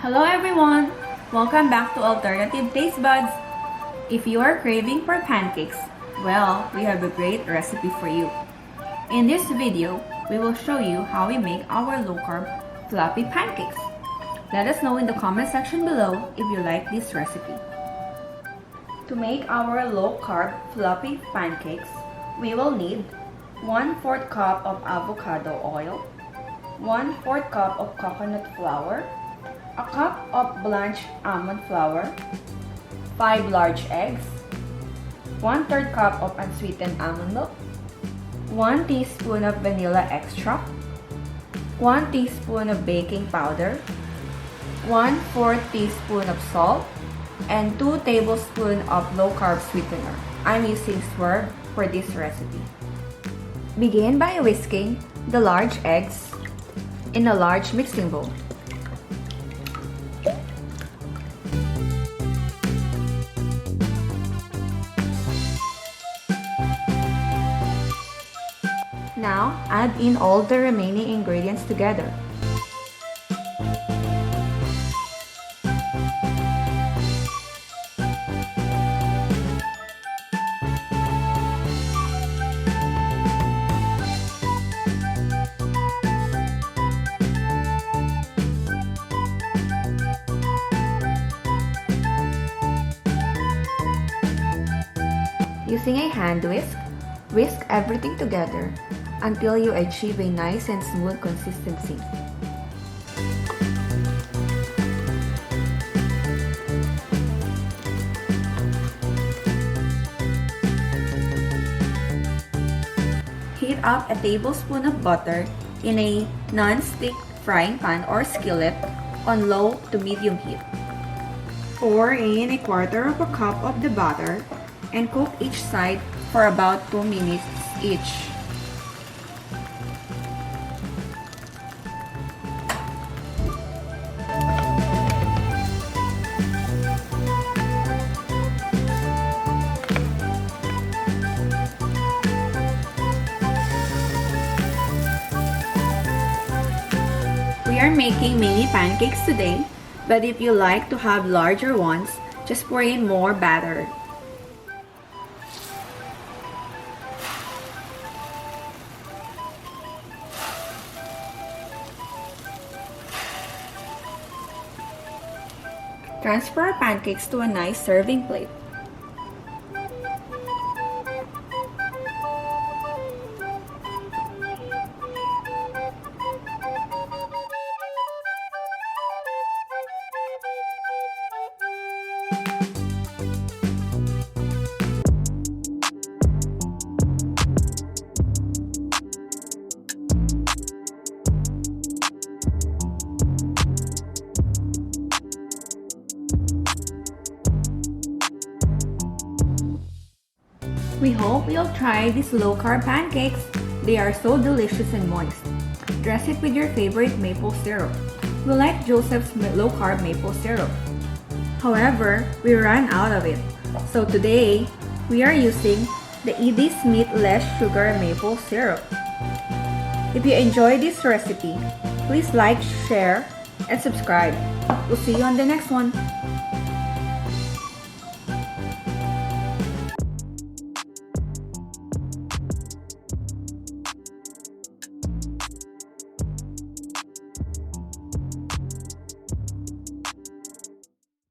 Hello everyone! Welcome back to Alternative Taste Buds. If you are craving for pancakes, well, we have a great recipe for you. In this video, we will show you how we make our low-carb fluffy pancakes. Let us know in the comment section below if you like this recipe. To make our low-carb fluffy pancakes, we will need 1/4 cup of avocado oil, 1/4 cup of coconut flour, a cup of blanched almond flour, 5 large eggs, 1/3 cup of unsweetened almond milk, 1 teaspoon of vanilla extract, 1 teaspoon of baking powder, 1/4 teaspoon of salt, and 2 tablespoons of low-carb sweetener. I'm using Swerve for this recipe. Begin by whisking the large eggs in a large mixing bowl. Now, add in all the remaining ingredients together. Using a hand whisk everything together until you achieve a nice and smooth consistency. Heat up a tablespoon of butter in a non-stick frying pan or skillet on low to medium heat. Pour in 1/4 cup of the butter and cook each side for about 2 minutes each. We are making mini pancakes today, but if you like to have larger ones, just pour in more batter. Transfer our pancakes to a nice serving plate. We hope you'll try these low-carb pancakes. They are so delicious and moist. Dress it with your favorite maple syrup. We like Joseph's low-carb maple syrup. However, we ran out of it. So today, we are using the Edie Smith less sugar maple syrup. If you enjoyed this recipe, please like, share, and subscribe. We'll see you on the next one.